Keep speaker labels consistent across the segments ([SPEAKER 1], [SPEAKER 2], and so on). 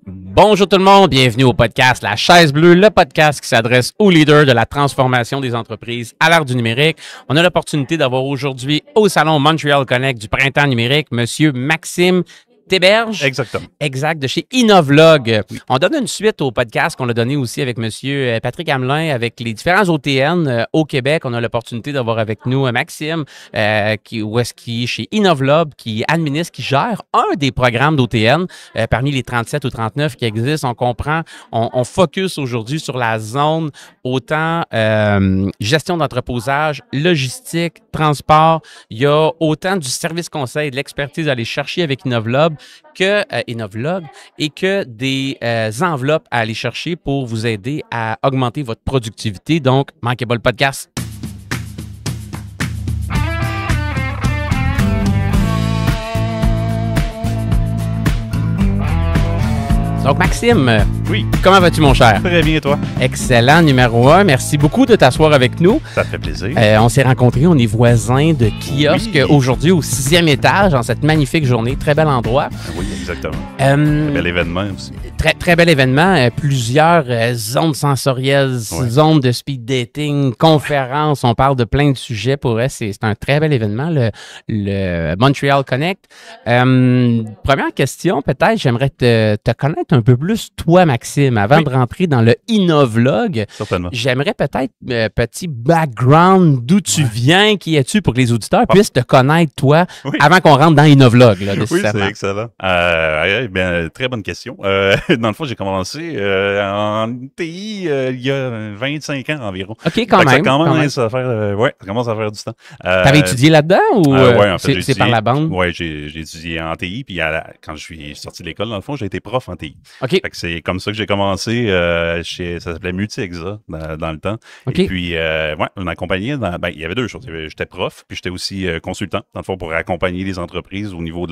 [SPEAKER 1] Bonjour tout le monde, bienvenue au podcast La Chaise Bleue, le podcast qui s'adresse aux leaders de la transformation des entreprises à l'ère du numérique. On a l'opportunité d'avoir aujourd'hui au Salon Montreal Connect du printemps numérique, Monsieur Maxime Théberge.
[SPEAKER 2] Exactement.
[SPEAKER 1] Exact, de chez Innovlog.
[SPEAKER 2] Oui.
[SPEAKER 1] On donne une suite au podcast qu'on a donné aussi avec Monsieur Patrick Hamelin, avec les différents OTN au Québec. On a l'opportunité d'avoir avec nous Maxime, qui est chez Innovlog, qui administre, qui gère un des programmes d'OTN parmi les 37 ou 39 qui existent. On comprend, on focus aujourd'hui sur la zone autant gestion d'entreposage, logistique, transport. Il y a autant du service conseil, de l'expertise à aller chercher avec Innovlog et que des enveloppes à aller chercher pour vous aider à augmenter votre productivité. Donc, manquez pas le podcast. Donc, Maxime,
[SPEAKER 2] Oui.
[SPEAKER 1] Comment vas-tu, mon cher?
[SPEAKER 2] Très bien, toi?
[SPEAKER 1] Excellent, numéro 1. Merci beaucoup de t'asseoir avec nous.
[SPEAKER 2] Ça te fait plaisir.
[SPEAKER 1] On s'est rencontrés, on est voisins de kiosque
[SPEAKER 2] Oui.
[SPEAKER 1] aujourd'hui au 6e étage, dans cette magnifique journée. Très bel endroit.
[SPEAKER 2] Oui, exactement. Bel événement aussi.
[SPEAKER 1] Très bel événement. Plusieurs zones sensorielles,
[SPEAKER 2] Ouais.
[SPEAKER 1] zones de speed dating, conférences. On parle de plein de sujets. Pour eux, c'est un très bel événement, le Montreal Connect. Première question, peut-être, j'aimerais te connaître un peu plus, toi, Maxime, avant
[SPEAKER 2] Oui.
[SPEAKER 1] de rentrer dans le Innovlog.
[SPEAKER 2] Certainement.
[SPEAKER 1] J'aimerais peut-être petit background, d'où tu viens, qui es-tu, pour que les auditeurs puissent te connaître, toi,
[SPEAKER 2] Oui.
[SPEAKER 1] avant qu'on rentre dans Innovlog, là,
[SPEAKER 2] Oui,
[SPEAKER 1] nécessairement.
[SPEAKER 2] c'est excellent. Bien, très bonne question. Dans le fond, j'ai commencé en TI il y a 25 ans environ.
[SPEAKER 1] OK,
[SPEAKER 2] Fait
[SPEAKER 1] quand
[SPEAKER 2] que
[SPEAKER 1] même.
[SPEAKER 2] Ça
[SPEAKER 1] quand même.
[SPEAKER 2] commence à faire, ça commence à faire du temps.
[SPEAKER 1] T'avais étudié là-dedans ou
[SPEAKER 2] ouais, en fait, j'ai
[SPEAKER 1] c'est
[SPEAKER 2] étudié-
[SPEAKER 1] par la bande?
[SPEAKER 2] Ouais, j'ai étudié en TI, puis quand je suis sorti de l'école, dans le fond, j'ai été prof en TI.
[SPEAKER 1] OK.
[SPEAKER 2] Fait que c'est comme ça que j'ai commencé ça s'appelait Multi-Exa dans le temps.
[SPEAKER 1] OK.
[SPEAKER 2] Et puis, on accompagnait il y avait deux choses. J'étais prof, puis j'étais aussi consultant, dans le fond, pour accompagner les entreprises au niveau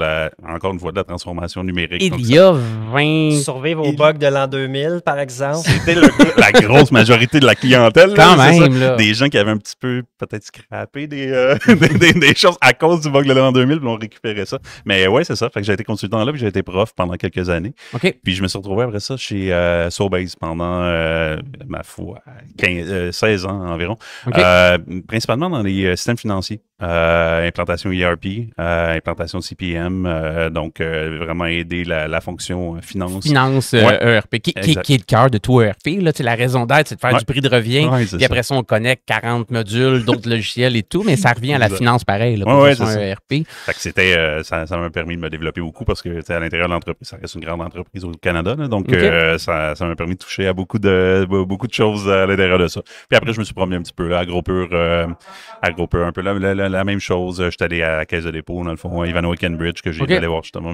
[SPEAKER 2] encore une fois, de la transformation numérique. Donc,
[SPEAKER 1] Il y a 20...
[SPEAKER 3] Survivre au bug de l'an 2000, par exemple.
[SPEAKER 2] c'était la grosse majorité de la clientèle. là,
[SPEAKER 1] Quand
[SPEAKER 2] c'est ça.
[SPEAKER 1] même, là.
[SPEAKER 2] Des gens qui avaient un petit peu, peut-être, scrappé des choses à cause du bug de l'an 2000, puis on récupérait ça. Mais ouais, c'est ça. Fait que j'ai été consultant là, puis j'ai été prof pendant quelques années.
[SPEAKER 1] OK.
[SPEAKER 2] Puis je me suis retrouvé après ça chez Sobase pendant, ma foi, 16 ans environ.
[SPEAKER 1] OK.
[SPEAKER 2] Principalement dans les systèmes financiers. Implantation ERP, implantation CPM, donc vraiment aider la fonction finance.
[SPEAKER 1] Finance
[SPEAKER 2] Ouais.
[SPEAKER 1] ERP, qui est le cœur de tout ERP. Là, la raison d'être, c'est de faire
[SPEAKER 2] Ouais.
[SPEAKER 1] du prix de revient.
[SPEAKER 2] Ouais, c'est
[SPEAKER 1] Puis
[SPEAKER 2] ça.
[SPEAKER 1] après ça, on connecte 40 modules, d'autres logiciels et tout, mais ça revient à la
[SPEAKER 2] Exact.
[SPEAKER 1] finance pareil, là,
[SPEAKER 2] Ouais,
[SPEAKER 1] pour
[SPEAKER 2] ouais,
[SPEAKER 1] faire
[SPEAKER 2] c'est
[SPEAKER 1] un
[SPEAKER 2] ça.
[SPEAKER 1] ERP.
[SPEAKER 2] Fait que c'était, ça m'a permis de me développer beaucoup parce que tu sais, à l'intérieur de l'entreprise, ça reste une grande entreprise au Canada, là, donc
[SPEAKER 1] OK.
[SPEAKER 2] ça m'a permis de toucher à beaucoup de choses à l'intérieur de ça. Puis après, je me suis promené un petit peu là, à Gros Pur, un peu la même chose. J'étais allé à la Caisse de dépôt, dans le fond, à Ivanow Cambridge, que j'ai
[SPEAKER 1] OK.
[SPEAKER 2] dû aller voir justement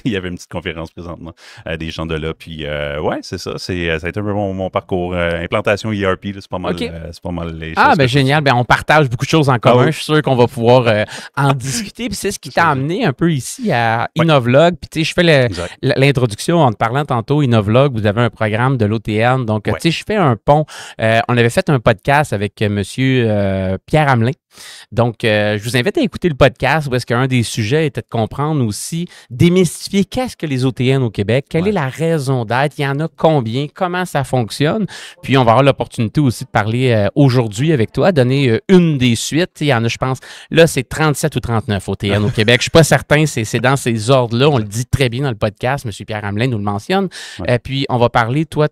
[SPEAKER 2] il y avait une petite conférence présentement, des gens de là. Puis ouais, c'est ça. Ça a été un peu mon parcours. Implantation ERP, là, c'est pas mal,
[SPEAKER 1] OK.
[SPEAKER 2] c'est pas mal les choses.
[SPEAKER 1] Ah,
[SPEAKER 2] que
[SPEAKER 1] ben
[SPEAKER 2] je-
[SPEAKER 1] génial. Ben, on partage beaucoup de choses en commun.
[SPEAKER 2] oui.
[SPEAKER 1] Je suis sûr qu'on va pouvoir en discuter. Puis c'est ce qui t'a amené un peu ici à
[SPEAKER 2] Ouais.
[SPEAKER 1] Innovlog. Puis tu sais, je fais
[SPEAKER 2] Exact.
[SPEAKER 1] l'introduction en te parlant tantôt. Innovlog, vous avez un programme de l'OTN. Donc,
[SPEAKER 2] Ouais.
[SPEAKER 1] tu sais, je fais un pont. On avait fait un podcast avec Monsieur Pierre Hamelin. Donc, je vous invite à écouter le podcast où est-ce qu'un des sujets était de comprendre aussi, démystifier qu'est-ce que les OTN au Québec, quelle
[SPEAKER 2] Ouais.
[SPEAKER 1] est la raison d'être, il y en a combien, comment ça fonctionne. Puis, on va avoir l'opportunité aussi de parler aujourd'hui avec toi, donner une des suites. Il y en a, je pense, là, c'est 37 ou 39 OTN au Québec. Je suis pas certain, c'est dans ces ordres-là. On le dit très bien dans le podcast. M. Pierre Hamelin nous le mentionne.
[SPEAKER 2] Ouais.
[SPEAKER 1] Puis, on va parler, toi,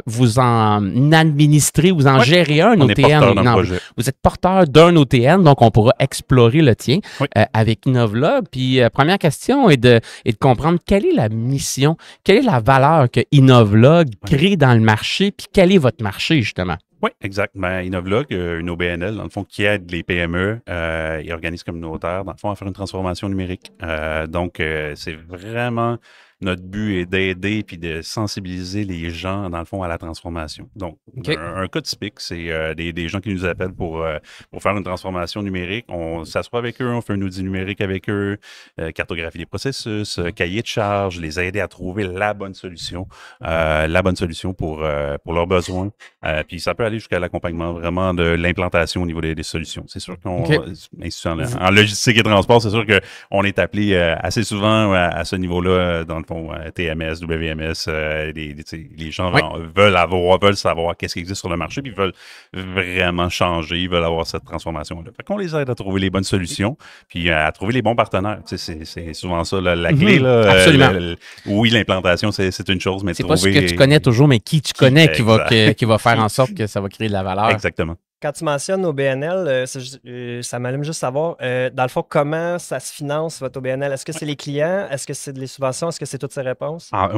[SPEAKER 1] vous en administrez, vous en
[SPEAKER 2] Ouais.
[SPEAKER 1] gérez un
[SPEAKER 2] On est
[SPEAKER 1] OTN.
[SPEAKER 2] porteur d'un
[SPEAKER 1] Non,
[SPEAKER 2] projet.
[SPEAKER 1] vous êtes porteur d'un OTN, donc on pourra explorer le tien
[SPEAKER 2] Oui.
[SPEAKER 1] avec Innovlog. Puis, première question est de comprendre quelle est la mission, quelle est la valeur que Innovlog crée dans le marché, puis quel est votre marché, justement.
[SPEAKER 2] Oui, exact. Innovlog, une OBNL, dans le fond, qui aide les PME et organismes communautaires, dans le fond, à faire une transformation numérique. Donc, c'est vraiment notre but est d'aider puis de sensibiliser les gens, dans le fond, à la transformation. Donc,
[SPEAKER 1] OK.
[SPEAKER 2] un cas typique, c'est des gens qui nous appellent pour faire une transformation numérique. On s'assoit avec eux, on fait un outil numérique avec eux, cartographie des processus, cahier de charges, les aider à trouver la bonne solution pour leurs besoins. Puis ça peut aller jusqu'à l'accompagnement vraiment de l'implantation au niveau des solutions. C'est sûr qu'on,
[SPEAKER 1] OK.
[SPEAKER 2] en logistique et transport, c'est sûr qu'on est appelé assez souvent à ce niveau-là, dans le fond, TMS, WMS, les gens veulent savoir qu'est-ce qui existe sur le marché, puis ils veulent vraiment changer, ils veulent avoir cette transformation-là. Fait qu'on les aide à trouver les bonnes solutions, puis à trouver les bons partenaires. C'est souvent ça, la clé. Là,
[SPEAKER 1] absolument.
[SPEAKER 2] Oui, l'implantation, c'est une chose, mais
[SPEAKER 1] c'est pas ce que tu connais toujours, mais qui tu connais qui va faire en sorte que ça va créer de la valeur.
[SPEAKER 2] Exactement.
[SPEAKER 3] Quand tu mentionnes OBNL, ça m'allume juste savoir, dans le fond, comment ça se finance, votre OBNL? Est-ce que c'est les clients? Est-ce que c'est des subventions? Est-ce que c'est toutes ces réponses?
[SPEAKER 2] Un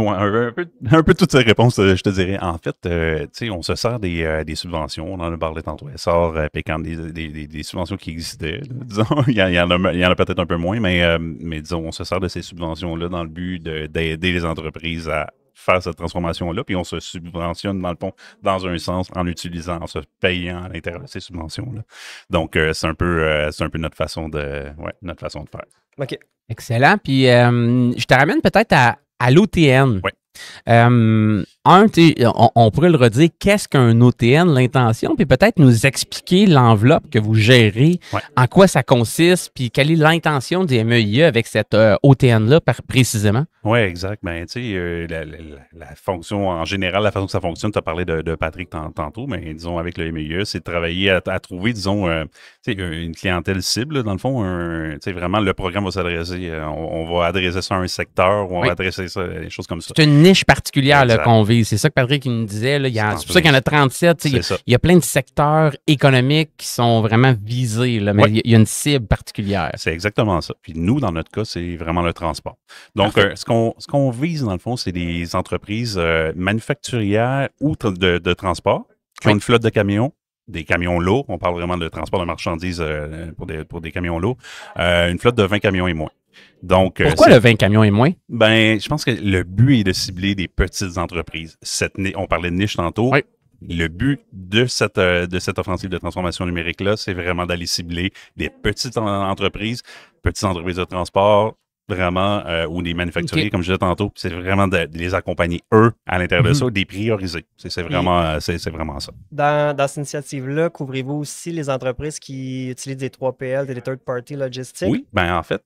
[SPEAKER 2] peu toutes ces réponses, je te dirais. En fait, on se sert des subventions. On en a parlé tantôt. SR, Pécan, des subventions qui existaient. Disons, il y en a peut-être un peu moins, mais disons, on se sert de ces subventions-là dans le but d'aider les entreprises à faire cette transformation-là, puis on se subventionne, dans le fond, dans un sens, en se payant à l'intérieur de ces subventions-là. Donc, c'est un peu notre façon de faire.
[SPEAKER 3] OK.
[SPEAKER 1] Excellent. Puis, je te ramène peut-être à l'OTN.
[SPEAKER 2] Oui.
[SPEAKER 1] On pourrait le redire, qu'est-ce qu'un OTN, l'intention, puis peut-être nous expliquer l'enveloppe que vous gérez, en quoi ça consiste, puis quelle est l'intention des MEIE avec cette OTN-là précisément?
[SPEAKER 2] Oui, exact. Ben, tu sais, la fonction, en général, la façon que ça fonctionne, tu as parlé de Patrick tantôt, mais disons, avec le MEIE, c'est de travailler à trouver, disons, une clientèle cible, dans le fond, vraiment, le programme va s'adresser, on va adresser ça à un secteur, ou on va adresser ça, des choses comme ça.
[SPEAKER 1] C'est une niche particulière qu'on vise. C'est ça que Patrick nous disait. C'est pour ça qu'il y en a 37. Il y a plein de secteurs économiques qui sont vraiment visés, là, mais il y a une cible particulière.
[SPEAKER 2] C'est exactement ça. Puis nous, dans notre cas, c'est vraiment le transport. Donc, ce qu'on vise, dans le fond, c'est des entreprises manufacturières ou de transport qui ont une flotte de camions, des camions lourds. On parle vraiment de transport de marchandises pour des camions lourds. Une flotte de 20 camions et moins. Donc,
[SPEAKER 1] pourquoi le 20 camions et moins?
[SPEAKER 2] Ben, je pense que le but est de cibler des petites entreprises. On parlait de niche tantôt.
[SPEAKER 1] Oui.
[SPEAKER 2] Le but de cette offensive de transformation numérique-là, c'est vraiment d'aller cibler des petites entreprises de transport, vraiment, ou des manufacturiers, comme je disais tantôt. C'est vraiment de les accompagner, eux, à l'intérieur de ça, de les prioriser. C'est vraiment ça.
[SPEAKER 3] Dans cette initiative-là, couvrez-vous aussi les entreprises qui utilisent des 3PL, des third-party logistics?
[SPEAKER 2] Oui, ben en fait,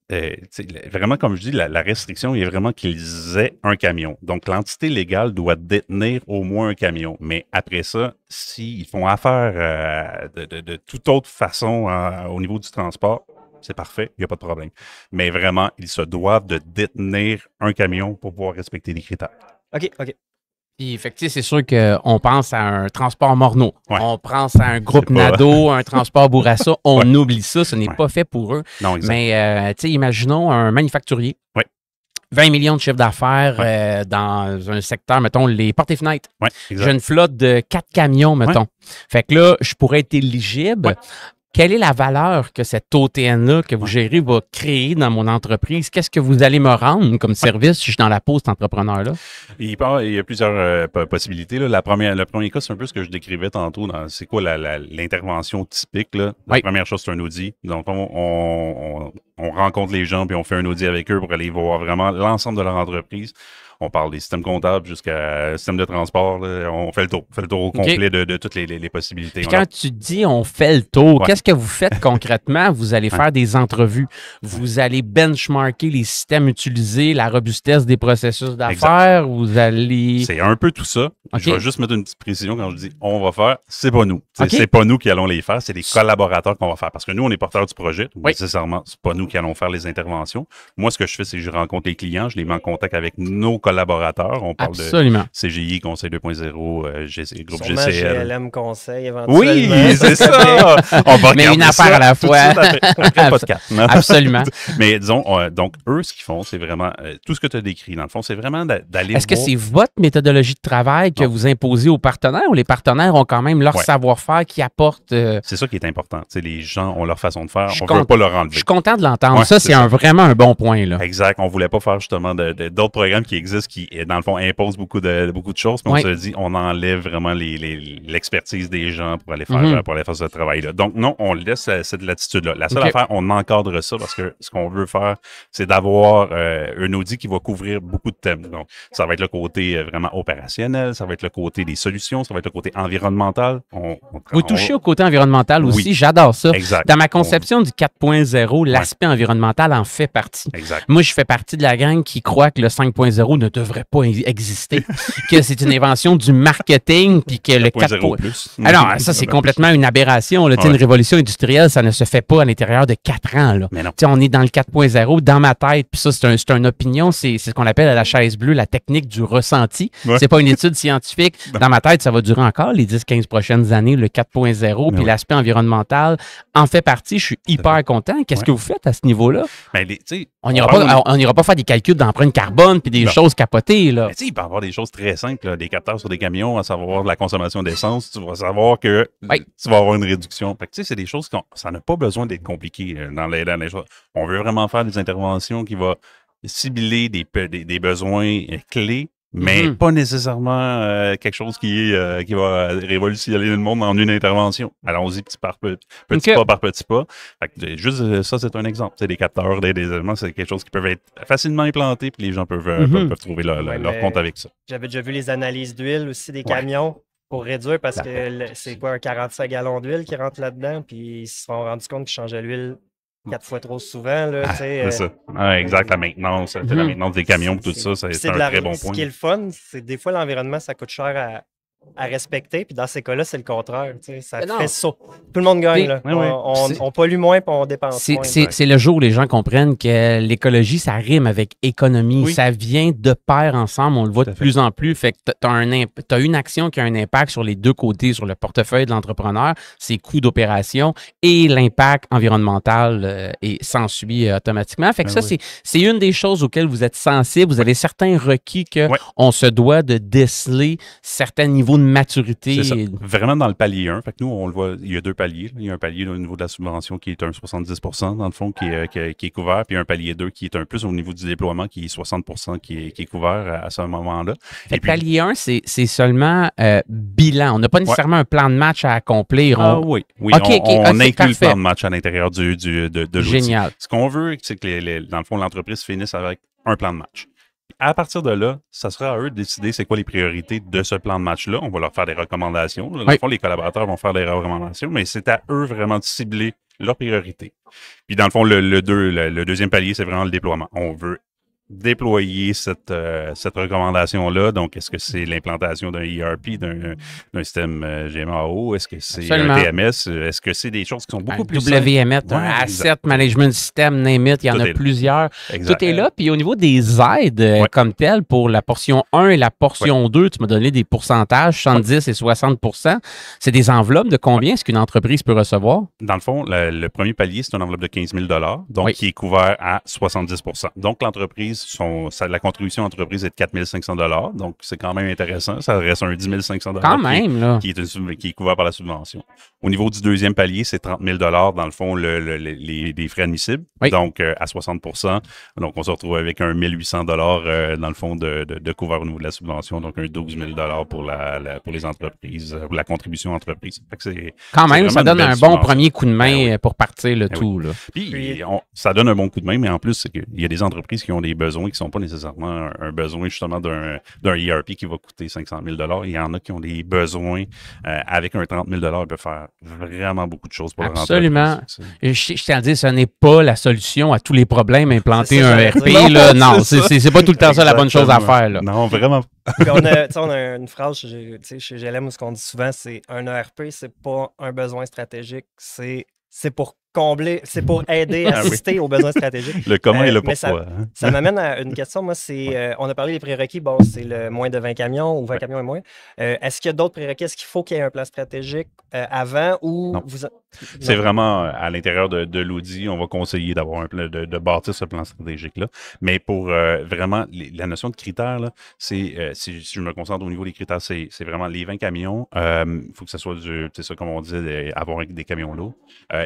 [SPEAKER 2] vraiment, comme je dis, la restriction est vraiment qu'ils aient un camion. Donc, l'entité légale doit détenir au moins un camion. Mais après ça, s'ils font affaire de toute autre façon au niveau du transport, c'est parfait, il n'y a pas de problème. Mais vraiment, ils se doivent de détenir un camion pour pouvoir respecter les critères.
[SPEAKER 3] OK.
[SPEAKER 1] Puis, c'est sûr qu'on pense à un transport Morneau.
[SPEAKER 2] Ouais.
[SPEAKER 1] On pense à un groupe Nadeau, un transport Bourassa. On oublie ça, ce n'est pas fait pour eux.
[SPEAKER 2] Non, exact.
[SPEAKER 1] Mais, imaginons un manufacturier.
[SPEAKER 2] Oui.
[SPEAKER 1] 20 millions de chiffre d'affaires dans un secteur, mettons, les portes et fenêtres.
[SPEAKER 2] Oui, exact.
[SPEAKER 1] J'ai une flotte de 4 camions, mettons. Fait que là, je pourrais être éligible. Ouais. Quelle est la valeur que cette OTN-là que vous gérez va créer dans mon entreprise? Qu'est-ce que vous allez me rendre comme service si je suis dans la pause cet entrepreneur-là?
[SPEAKER 2] Il y a plusieurs possibilités. Là. Le premier cas, c'est un peu ce que je décrivais tantôt. C'est quoi l'intervention typique? Là? La première chose, c'est un audit. Donc, on rencontre les gens puis on fait un audit avec eux pour aller voir vraiment l'ensemble de leur entreprise. On parle des systèmes comptables jusqu'à système de transport. Là. On fait le tour au complet de toutes les possibilités.
[SPEAKER 1] Puis quand tu dis on fait le tour, qu'est-ce que vous faites concrètement? Vous allez faire des entrevues. Vous allez benchmarker les systèmes utilisés, la robustesse des processus d'affaires. Vous allez...
[SPEAKER 2] C'est un peu tout ça. Je vais juste mettre une petite précision quand je dis on va faire. C'est pas nous. C'est pas nous qui allons les faire. C'est les collaborateurs qu'on va faire. Parce que nous, on est porteurs du projet. Nécessairement, c'est pas nous qui allons faire les interventions. Moi, ce que je fais, c'est que je rencontre les clients. Je les mets en contact avec nos collaborateurs. On parle de CGI, Conseil 2.0, Groupe GCL.
[SPEAKER 3] GLM Conseil, éventuellement.
[SPEAKER 2] Oui, c'est ça! On va
[SPEAKER 1] mais une affaire à la fois.
[SPEAKER 2] Après le podcast.
[SPEAKER 1] Absolument.
[SPEAKER 2] Mais disons, donc, eux, ce qu'ils font, c'est vraiment tout ce que tu as décrit. Dans le fond, c'est vraiment d'aller
[SPEAKER 1] Est-ce que c'est votre méthodologie de travail que vous imposez aux partenaires ou les partenaires ont quand même leur savoir-faire qui apporte...
[SPEAKER 2] C'est ça qui est important. Les gens ont leur façon de faire. On ne veut pas leur enlever.
[SPEAKER 1] Je suis content de l'entendre. Ça, c'est vraiment un bon point. Là.
[SPEAKER 2] Exact. On ne voulait pas faire justement d'autres programmes qui existent qui, dans le fond, imposent beaucoup de choses. Mais on se dit, on enlève vraiment l'expertise des gens pour aller faire ce travail-là. Donc, non, on laisse cette latitude-là. La seule affaire, on encadre ça parce que ce qu'on veut faire, c'est d'avoir un audit qui va couvrir beaucoup de thèmes. Donc, ça va être le côté vraiment opérationnel, ça va être le côté des solutions, ça va être le côté environnemental.
[SPEAKER 1] Vous touchez au côté environnemental aussi,
[SPEAKER 2] Oui.
[SPEAKER 1] j'adore ça.
[SPEAKER 2] Exact.
[SPEAKER 1] Dans ma conception du 4.0, l'aspect environnemental en fait partie.
[SPEAKER 2] Exact.
[SPEAKER 1] Moi, je fais partie de la gang qui croit que le 5.0 ne devrait pas exister, que c'est une invention du marketing, puis que le 4.0
[SPEAKER 2] plus.
[SPEAKER 1] Alors, ça, c'est complètement une aberration. Là. Une révolution industrielle, ça ne se fait pas à l'intérieur de 4 ans. Là.
[SPEAKER 2] Mais non.
[SPEAKER 1] On est dans le 4.0, dans ma tête, puis ça, c'est une opinion, c'est ce qu'on appelle à la chaise bleue la technique du ressenti.
[SPEAKER 2] Ouais.
[SPEAKER 1] C'est pas une étude scientifique. Dans ma tête, ça va durer encore les 10-15 prochaines années, le 4.0, puis l'aspect environnemental en fait partie. Je suis hyper content. Qu'est-ce que vous faites à ce niveau-là?
[SPEAKER 2] Ben,
[SPEAKER 1] On n'ira pas faire des calculs d'empreinte carbone puis des choses capotées. Là.
[SPEAKER 2] Mais il peut y avoir des choses très simples, là, des capteurs sur des camions, à savoir de la consommation d'essence. Tu vas savoir que tu vas avoir une réduction. Fait que, c'est des choses ça n'a pas besoin d'être compliqué dans les choses. On veut vraiment faire des interventions qui vont cibler des besoins clés, mais pas nécessairement quelque chose qui va révolutionner le monde en une intervention. Allons-y petit pas par petit pas. Fait que, juste ça, c'est un exemple. C'est des capteurs, des éléments, c'est quelque chose qui peuvent être facilement implantés, puis les gens peuvent trouver leur compte avec ça.
[SPEAKER 3] J'avais déjà vu les analyses d'huile aussi des camions pour réduire, parce que c'est quoi, un 45 gallons d'huile qui rentre là-dedans, puis ils se sont rendus compte qu'ils changeaient l'huile 4 fois trop souvent. Là,
[SPEAKER 2] c'est ça. Exact, la maintenance. La maintenance des camions, tout ça, c'est un très bon point.
[SPEAKER 3] Ce qui est le fun, c'est que des fois, l'environnement, ça coûte cher à respecter, puis dans ces cas-là, c'est le contraire. Ça fait ça. Tout le monde gagne. Là. On pollue moins, puis on dépense moins.
[SPEAKER 1] C'est le jour où les gens comprennent que l'écologie, ça rime avec économie. Oui. Ça vient de pair ensemble. On le voit de plus en plus. Fait que tu as une action qui a un impact sur les deux côtés, sur le portefeuille de l'entrepreneur, ses coûts d'opération et l'impact environnemental et s'ensuit automatiquement. Fait que c'est une des choses auxquelles vous êtes sensible. Vous avez certains requis qu'on se doit de déceler certains niveaux de maturité.
[SPEAKER 2] C'est ça. Vraiment dans le palier 1. Fait que nous, on le voit, il y a 2 paliers. Il y a un palier au niveau de la subvention qui est un 70% dans le fond, qui est couvert, puis un palier 2 qui est un plus au niveau du déploiement, qui est 60% qui est couvert à ce moment-là.
[SPEAKER 1] Fait que palier 1, c'est seulement bilan. On n'a pas nécessairement un plan de match à accomplir.
[SPEAKER 2] Oui. On inclut le plan de match à l'intérieur de l'outil.
[SPEAKER 1] Génial.
[SPEAKER 2] Ce qu'on veut, c'est que dans le fond, l'entreprise finisse avec un plan de match. À partir de là, ça sera à eux de décider c'est quoi les priorités de ce plan de match-là. On va leur faire des recommandations. Dans le fond, les collaborateurs vont faire des recommandations, mais c'est à eux vraiment de cibler leurs priorités. Puis dans le fond, le deuxième palier, c'est vraiment le déploiement. On veut déployer cette recommandation-là. Donc, est-ce que c'est l'implantation d'un ERP, d'un système GMAO? Est-ce que c'est un TMS? Est-ce que c'est des choses qui sont beaucoup plus
[SPEAKER 1] WMS, un Asset Management System, name it, il y en a plusieurs. Tout est là. Puis au niveau des aides comme telles, pour la portion 1 et la portion 2, tu m'as donné des pourcentages, 70 et 60%. C'est des enveloppes de combien est-ce qu'une entreprise peut recevoir?
[SPEAKER 2] Dans le fond, le premier palier, c'est une enveloppe de 15 000 donc qui est couvert à 70%. Donc, l'entreprise, la contribution d'entreprise est de 4 500 $. Donc, c'est quand même intéressant. Ça reste un 10 500 $ qui est couvert par la subvention. Au niveau du deuxième palier, c'est 30 000 $, dans le fond, les frais admissibles. Oui. Donc, à 60%. Donc, on se retrouve avec un 1 800 $, dans le fond, de couvert au niveau de la subvention. Donc, un 12 000 $ pour les entreprises, pour la contribution entreprise. Fait que
[SPEAKER 1] quand même, ça donne un bon premier coup de main pour partir le tout. Là.
[SPEAKER 2] Puis, ça donne un bon coup de main, mais en plus, c'est qu'il y a des entreprises qui ont des besoins qui ne sont pas nécessairement un besoin justement d'un ERP qui va coûter 500 000 $. Il y en a qui ont des besoins avec un 30 000 $. Ils peuvent faire vraiment beaucoup de choses pour leur entreprise.
[SPEAKER 1] Absolument. Je tiens à dire, ce n'est pas la solution à tous les problèmes, implanter un ERP. Non, c'est pas tout le temps ça la bonne chose à faire. Là.
[SPEAKER 2] Non, vraiment.
[SPEAKER 3] on a une phrase chez GLM où ce qu'on dit souvent, c'est un ERP, c'est pas un besoin stratégique, c'est pour combler, c'est pour aider, assister aux besoins stratégiques.
[SPEAKER 2] Le comment et le pourquoi.
[SPEAKER 3] Ça m'amène à une question. Moi, on a parlé des prérequis. Bon, c'est le moins de 20 camions ou 20 camions et moins. Est-ce qu'il y a d'autres prérequis? Est-ce qu'il faut qu'il y ait un plan stratégique avant ou
[SPEAKER 2] non. C'est vraiment à l'intérieur de l'Audi, on va conseiller d'avoir un plan, de bâtir ce plan stratégique-là. Mais pour vraiment, la notion de critères, là, si je me concentre au niveau des critères, c'est vraiment les 20 camions. Il faut que ça soit comme on disait, avoir des camions lourds.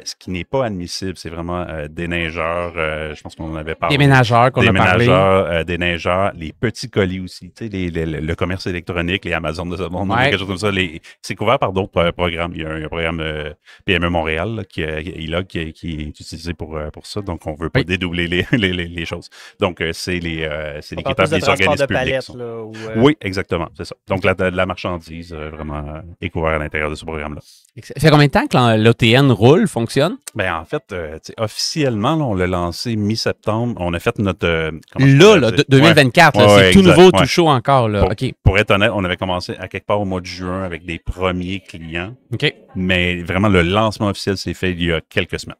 [SPEAKER 2] Ce qui n'est pas pas admissible, c'est vraiment des neigeurs, je pense qu'on en avait parlé.
[SPEAKER 1] Des ménageurs qu'on a parlé.
[SPEAKER 2] Des ménageurs, des neigeurs, les petits colis aussi, tu sais, le commerce électronique, les Amazon de ce monde, quelque chose comme ça. C'est couvert par d'autres programmes. Il y a un programme PME Montréal là, qui est utilisé pour ça, donc on veut pas dédoubler les choses. Donc, c'est les critères des organismes publics. Oui, exactement, c'est ça. Donc, la marchandise vraiment est couverte à l'intérieur de ce programme-là.
[SPEAKER 1] Ça fait combien de temps que l'OTN roule, fonctionne?
[SPEAKER 2] Ben en fait, officiellement, là, on l'a lancé mi-septembre. On a fait notre...
[SPEAKER 1] 2024, c'est tout nouveau, tout chaud encore. Là.
[SPEAKER 2] Pour être honnête, on avait commencé à quelque part au mois de juin avec des premiers clients. Mais vraiment, le lancement officiel s'est fait il y a quelques semaines.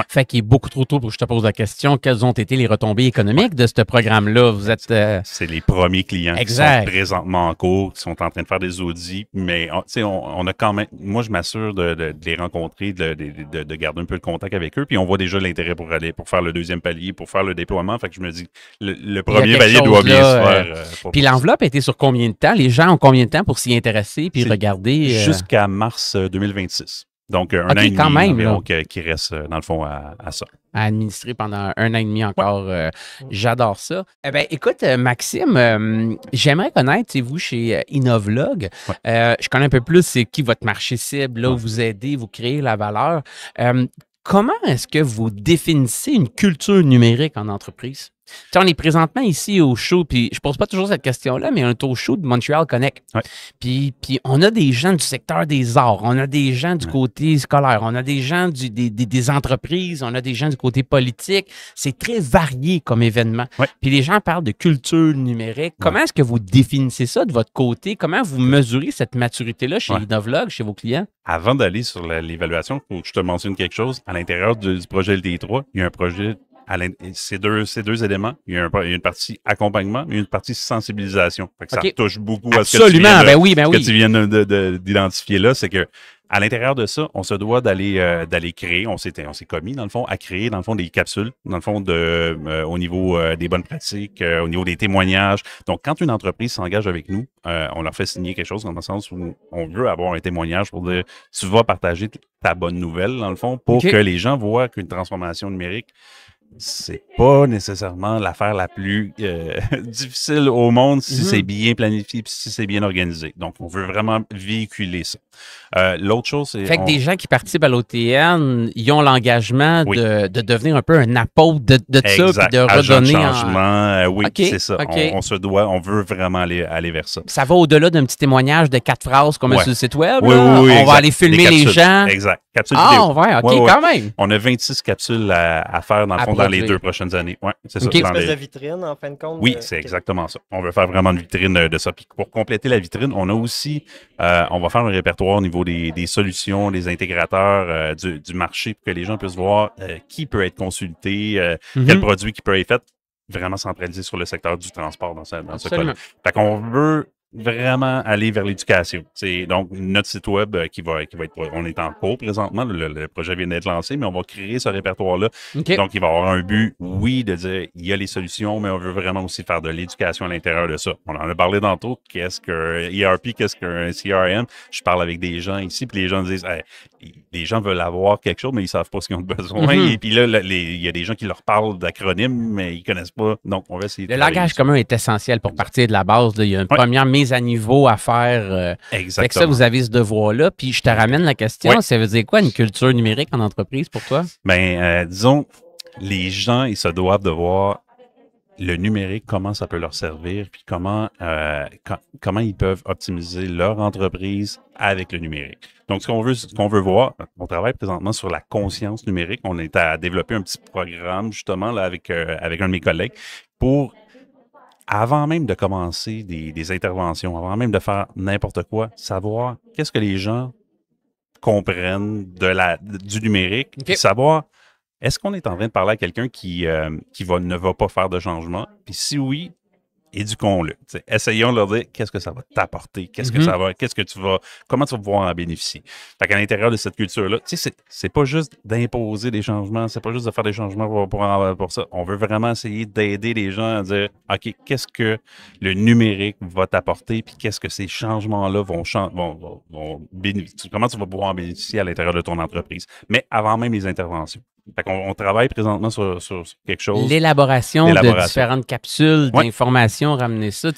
[SPEAKER 1] Fait qu'il est beaucoup trop tôt pour que je te pose la question. Quelles ont été les retombées économiques de ce programme-là? Vous êtes...
[SPEAKER 2] C'est les premiers clients qui sont présentement en cours, qui sont en train de faire des audits, mais on a quand même... Moi, je m'assure de les rencontrer, de garder un peu de contact avec eux, puis on voit déjà l'intérêt pour faire le deuxième palier, pour faire le déploiement. Fait que je me dis, le premier palier doit bien se faire.
[SPEAKER 1] Puis l'enveloppe a été sur combien de temps? Les gens ont combien de temps pour s'y intéresser puis regarder?
[SPEAKER 2] Jusqu'à mars 2026. Donc, un an et demi environ qui reste, dans le fond, à ça.
[SPEAKER 1] À administrer pendant un an et demi encore. J'adore ça. Eh bien, écoute, Maxime, j'aimerais connaître, vous, chez Innovlog, je connais un peu plus c'est qui votre marché cible, là où vous aidez, vous créez la valeur. Comment est-ce que vous définissez une culture numérique en entreprise? T'sais, on est présentement ici au show, puis je pose pas toujours cette question-là, mais on est au show de Montreal Connect. Puis on a des gens du secteur des arts, on a des gens du côté scolaire, on a des gens des entreprises, on a des gens du côté politique. C'est très varié comme événement. Puis les gens parlent de culture numérique. Comment est-ce que vous définissez ça de votre côté? Comment vous mesurez cette maturité-là chez Innovlog, chez vos clients?
[SPEAKER 2] Avant d'aller sur l'évaluation, il faut que je te mentionne quelque chose. À l'intérieur du projet LTI3, il y a un projet... Ces deux éléments, il y a une partie accompagnement et une partie sensibilisation. Fait que ça touche beaucoup à ce que tu viens d'identifier là, c'est que à l'intérieur de ça, on se doit d'aller créer, on s'est commis dans le fond à créer dans le fond des capsules, dans le fond au niveau des bonnes pratiques, au niveau des témoignages. Donc quand une entreprise s'engage avec nous, on leur fait signer quelque chose dans le sens où on veut avoir un témoignage pour dire tu vas partager ta bonne nouvelle dans le fond pour que les gens voient qu'une transformation numérique c'est pas nécessairement l'affaire la plus difficile au monde si c'est bien planifié et si c'est bien organisé. Donc, on veut vraiment véhiculer ça. L'autre chose, c'est...
[SPEAKER 1] Fait que des gens qui participent à l'OTN, ils ont l'engagement de devenir un peu un apôtre de ça puis de redonner...
[SPEAKER 2] changement, c'est ça. On se doit, on veut vraiment aller vers ça.
[SPEAKER 1] Ça va au-delà d'un petit témoignage de 4 phrases qu'on met sur le site web.
[SPEAKER 2] On
[SPEAKER 1] va aller filmer les gens.
[SPEAKER 2] Exact. Capsules vidéo.
[SPEAKER 1] Quand même.
[SPEAKER 2] On a 26 capsules à faire dans le fond dans les 2 prochaines années. C'est ça.
[SPEAKER 3] Une espèce de vitrine, en fin de compte.
[SPEAKER 2] Oui, c'est exactement ça. On veut faire vraiment une vitrine de ça. Puis pour compléter la vitrine, on a aussi, on va faire un répertoire au niveau des solutions, des intégrateurs du marché pour que les gens puissent voir qui peut être consulté, quel produit qui peut être fait, vraiment centralisé sur le secteur du transport dans ce cas-là. Fait qu'on veut vraiment aller vers l'éducation. C'est donc notre site web qui va être, on est en cours présentement, le projet vient d'être lancé, mais on va créer ce répertoire-là. Donc, il va avoir un but, oui, de dire il y a les solutions, mais on veut vraiment aussi faire de l'éducation à l'intérieur de ça. On en a parlé tantôt, qu'est-ce qu'un ERP, qu'est-ce qu'un CRM? Je parle avec des gens ici, puis les gens disent les gens veulent avoir quelque chose, mais ils savent pas ce qu'ils ont besoin. Et puis là, il y a des gens qui leur parlent d'acronymes, mais ils connaissent pas. Donc, on va essayer de...
[SPEAKER 1] Le langage commun est essentiel pour partir de la base. Là. Il y a une première mise à niveau à faire.
[SPEAKER 2] Exactement.
[SPEAKER 1] Fait que ça, vous avez ce devoir-là. Puis je te ramène la question, ça veut dire quoi une culture numérique en entreprise pour toi?
[SPEAKER 2] Bien, disons, les gens, ils se doivent de voir le numérique, comment ça peut leur servir, puis comment ils peuvent optimiser leur entreprise avec le numérique. Donc, ce qu'on veut voir, on travaille présentement sur la conscience numérique. On est à développer un petit programme, justement, là, avec un de mes collègues, pour, avant même de commencer des interventions, avant même de faire n'importe quoi, savoir qu'est-ce que les gens comprennent du numérique, puis savoir est-ce qu'on est en train de parler à quelqu'un qui ne va pas faire de changement? Puis si oui, éduquons-le. T'sais, essayons de leur dire qu'est-ce que ça va t'apporter, qu'est-ce que ça va, comment tu vas pouvoir en bénéficier. Fait qu'à l'intérieur de cette culture-là, c'est pas juste d'imposer des changements, c'est pas juste de faire des changements pour ça. On veut vraiment essayer d'aider les gens à dire, OK, qu'est-ce que le numérique va t'apporter, puis qu'est-ce que ces changements-là vont bénéficier, comment tu vas pouvoir en bénéficier à l'intérieur de ton entreprise. Mais avant même les interventions. Fait qu'on travaille présentement sur quelque chose.
[SPEAKER 1] L'élaboration de différentes capsules d'informations, ramener ça.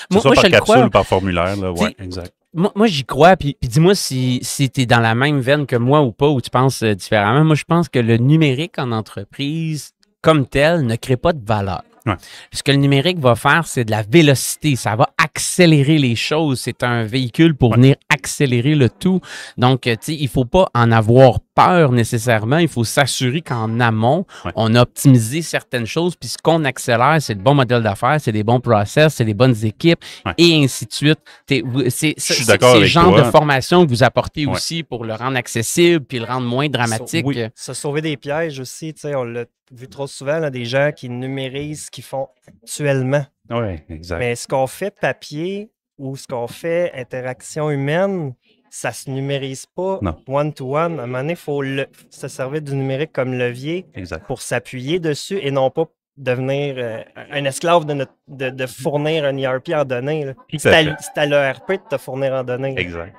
[SPEAKER 2] Moi, par capsule ou par formulaire. Là. Ouais, exact.
[SPEAKER 1] Moi, j'y crois. Puis dis-moi si tu es dans la même veine que moi ou pas, ou tu penses différemment. Moi, je pense que le numérique en entreprise, comme tel, ne crée pas de valeur.
[SPEAKER 2] Ouais.
[SPEAKER 1] Ce que le numérique va faire, c'est de la vélocité. Ça va accélérer les choses. C'est un véhicule pour venir accélérer le tout. Donc, il ne faut pas en avoir peur nécessairement. Il faut s'assurer qu'en amont, on a optimisé certaines choses. Puis ce qu'on accélère, c'est le bon modèle d'affaires, c'est des bons process, c'est des bonnes équipes et ainsi de suite. C'est le genre de formation que vous apportez aussi pour le rendre accessible puis le rendre moins dramatique.
[SPEAKER 3] Se sauver des pièges aussi. On l'a vu trop souvent, là, des gens qui numérisent ce qu'ils font actuellement.
[SPEAKER 2] Oui, exact.
[SPEAKER 3] Mais ce qu'on fait papier ou ce qu'on fait interaction humaine, ça ne se numérise pas one-to-one. À un moment donné, il faut se servir du numérique comme levier pour s'appuyer dessus et non pas devenir un esclave de fournir un ERP en données. C'est à l'ERP de te fournir en données.
[SPEAKER 2] Exact.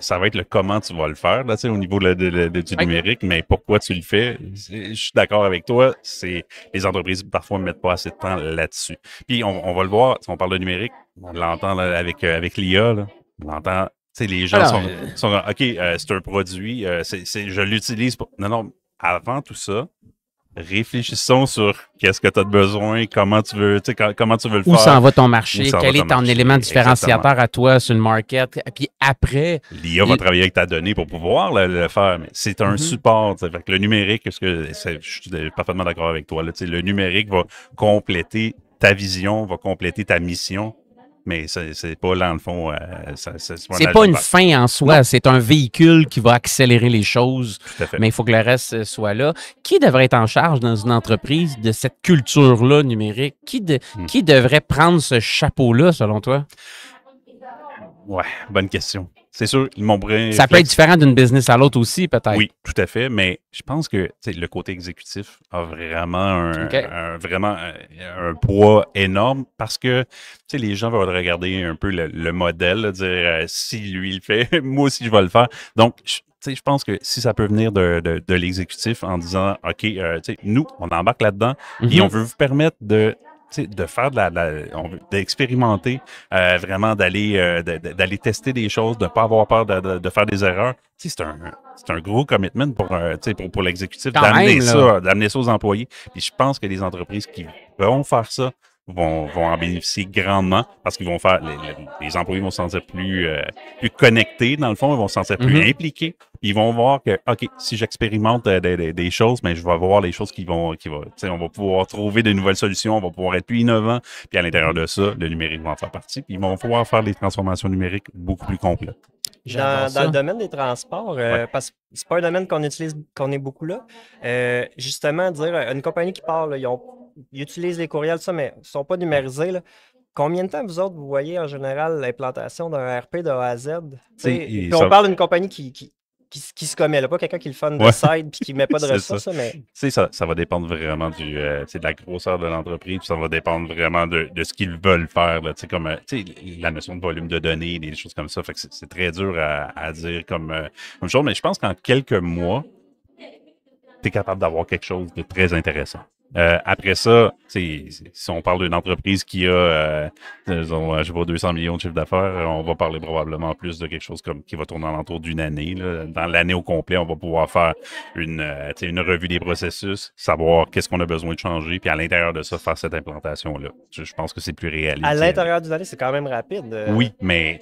[SPEAKER 2] Ça va être le comment tu vas le faire là, au niveau du numérique, mais pourquoi tu le fais, je suis d'accord avec toi, les entreprises parfois ne mettent pas assez de temps là-dessus. Puis on va le voir, si on parle de numérique, on l'entend là, avec l'IA, là, on l'entend, les gens sont OK, c'est un produit, je l'utilise pas. Non, avant tout ça, réfléchissons sur qu'est-ce que tu as besoin, comment tu veux le faire.
[SPEAKER 1] Où s'en va ton marché, quel est ton élément différenciateur à toi sur le market. Et puis après...
[SPEAKER 2] L'IA va travailler avec ta donnée pour pouvoir le faire, mais c'est un support. Fait que le numérique, je suis parfaitement d'accord avec toi. Là, le numérique va compléter ta vision, va compléter ta mission. Mais c'est pas, là, dans le fond...
[SPEAKER 1] c'est pas une fin en soi, c'est un véhicule qui va accélérer les choses, mais il faut que le reste soit là. Qui devrait être en charge dans une entreprise de cette culture-là numérique? Qui devrait prendre ce chapeau-là, selon toi?
[SPEAKER 2] Ouais, bonne question. C'est sûr,
[SPEAKER 1] ça peut être différent d'une business à l'autre aussi, peut-être.
[SPEAKER 2] Oui, tout à fait, mais je pense que le côté exécutif a vraiment un poids énorme parce que les gens vont regarder un peu le modèle, là, dire si lui le fait, moi aussi je vais le faire. Donc, je pense que si ça peut venir de l'exécutif en disant OK, nous, on embarque là-dedans et on veut vous permettre de faire d'expérimenter, vraiment d'aller tester des choses, de ne pas avoir peur de faire des erreurs. C'est un gros commitment pour l'exécutif d'amener ça aux employés. Et je pense que les entreprises qui vont faire ça vont en bénéficier grandement parce qu'ils vont faire les employés vont se sentir plus connectés, dans le fond, ils vont se sentir plus impliqués. Ils vont voir que, OK, si j'expérimente des choses, mais je vais voir les choses on va pouvoir trouver de nouvelles solutions, on va pouvoir être plus innovant. Puis à l'intérieur de ça, le numérique va en faire partie. Puis ils vont pouvoir faire des transformations numériques beaucoup plus complètes.
[SPEAKER 3] Dans le domaine des transports, parce que c'est pas un domaine qu'on utilise, qu'on est beaucoup là, justement, dire une compagnie qui part, là, ils utilisent les courriels, ça, mais ils ne sont pas numérisés. Là. Combien de temps, vous autres, vous voyez en général l'implantation d'un ERP de A à Z? Puis on parle d'une compagnie qui se commet, là, pas quelqu'un qui le fun de side et qui ne met pas de ressources. Mais...
[SPEAKER 2] Ça va dépendre vraiment de la grosseur de l'entreprise, puis ça va dépendre vraiment de ce qu'ils veulent faire. Là, comme la notion de volume de données, des choses comme ça. Fait que c'est très dur à dire comme chose, mais je pense qu'en quelques mois, tu es capable d'avoir quelque chose de très intéressant. Après ça, si on parle d'une entreprise qui a, je vois 200 millions de chiffre d'affaires, on va parler probablement plus de quelque chose comme qui va tourner alentour d'une année. Là. Dans l'année au complet, on va pouvoir faire une revue des processus, savoir qu'est-ce qu'on a besoin de changer, puis à l'intérieur de ça, faire cette implantation-là. Je pense que c'est plus réaliste.
[SPEAKER 3] À l'intérieur d'une année, c'est quand même rapide.
[SPEAKER 2] Oui, mais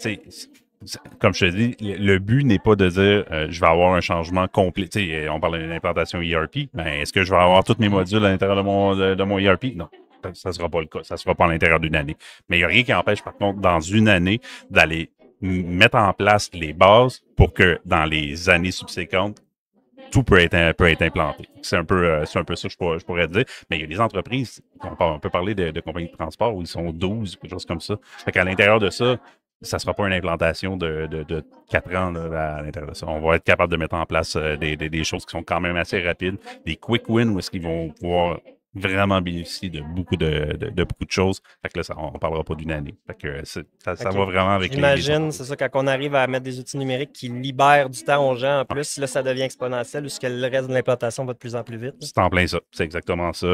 [SPEAKER 2] comme je te dis, le but n'est pas de dire je vais avoir un changement complet. On parle d'une implantation ERP, mais est-ce que je vais avoir tous mes modules à l'intérieur de mon ERP? Non, ça ne sera pas le cas. Ça ne sera pas à l'intérieur d'une année. Mais il n'y a rien qui empêche, par contre, dans une année, d'aller mettre en place les bases pour que dans les années subséquentes, tout peut être implanté. C'est un peu ça que je pourrais dire. Mais il y a des entreprises, on peut parler de compagnies de transport où ils sont 12, quelque chose comme ça. Fait qu'à l'intérieur de ça, ça sera pas une implantation de 4 ans là, à l'intérieur de ça. On va être capable de mettre en place des choses qui sont quand même assez rapides, des quick wins où est-ce qu'ils vont pouvoir vraiment bénéficier de beaucoup de choses. Fait que là, on ne parlera pas d'une année. Fait que ça va vraiment avec
[SPEAKER 3] J'imagine, c'est ça, quand on arrive à mettre des outils numériques qui libèrent du temps aux gens en plus, là, ça devient exponentiel ou ce que le reste de l'implantation va de plus en plus vite.
[SPEAKER 2] C'est en plein ça. C'est exactement ça.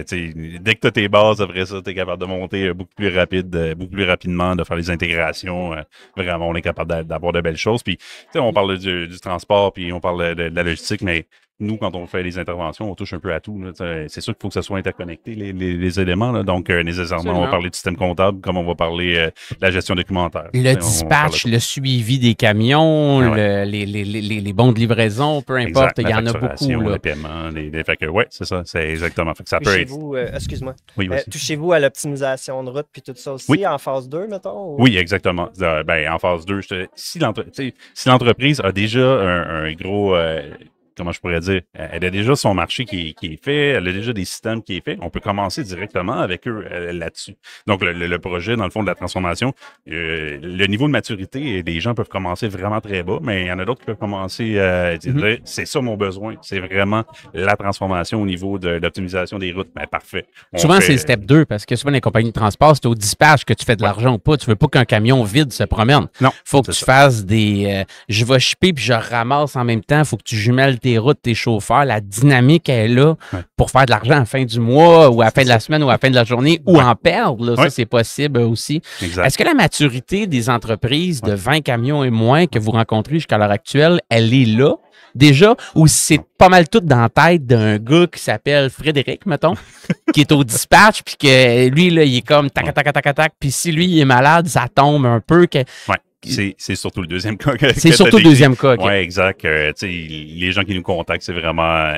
[SPEAKER 2] Dès que tu as tes bases, après ça, tu es capable de monter beaucoup plus rapidement, de faire les intégrations. Vraiment, on est capable d'avoir de belles choses. Puis, on parle du transport, puis on parle de la logistique, mais nous, quand on fait les interventions, on touche un peu à tout. C'est sûr qu'il faut que ça soit interconnecté, les éléments. Là. Donc, nécessairement, on va parler du système comptable, comme on va parler de la gestion documentaire.
[SPEAKER 1] Le dispatch, le suivi des camions, les bons de livraison, peu importe, il y en a beaucoup.
[SPEAKER 2] Le paiement, fait que, c'est ça, c'est exactement. Fait que ça peut être...
[SPEAKER 3] excuse-moi.
[SPEAKER 2] Oui,
[SPEAKER 3] touchez-vous à l'optimisation de route puis tout ça aussi en phase 2, mettons? Ou...
[SPEAKER 2] Oui, exactement. En phase 2, si l'entreprise a déjà un gros... comment je pourrais dire, elle a déjà son marché qui est fait, elle a déjà des systèmes qui est fait, on peut commencer directement avec eux là-dessus. Donc, le projet, dans le fond, de la transformation, le niveau de maturité, les gens peuvent commencer vraiment très bas, mais il y en a d'autres qui peuvent commencer dire, c'est ça mon besoin, c'est vraiment la transformation au niveau de l'optimisation des routes. Ben, parfait.
[SPEAKER 1] Souvent, c'est le step 2, parce que souvent, les compagnies de transport, c'est au dispatch que tu fais de l'argent ou pas. Tu veux pas qu'un camion vide se promène.
[SPEAKER 2] Non.
[SPEAKER 1] Faut que tu fasses des... je vais shipper puis je ramasse en même temps. Faut que tu jumelles tes routes, tes chauffeurs, la dynamique est là pour faire de l'argent à la fin du mois ou à la fin de la semaine ou à la fin de la journée ou en perdre. Là, ça, c'est possible aussi.
[SPEAKER 2] Exact.
[SPEAKER 1] Est-ce que la maturité des entreprises de 20 camions et moins que vous rencontrez jusqu'à l'heure actuelle, elle est là déjà ou c'est pas mal tout dans la tête d'un gars qui s'appelle Frédéric, mettons, qui est au dispatch puis que lui, là, il est comme tac, tac, tac, tac, tac, puis si lui, il est malade, ça tombe un peu.
[SPEAKER 2] C'est surtout le deuxième cas.
[SPEAKER 1] C'est surtout le deuxième cas.
[SPEAKER 2] Oui, exact. Les gens qui nous contactent, c'est vraiment...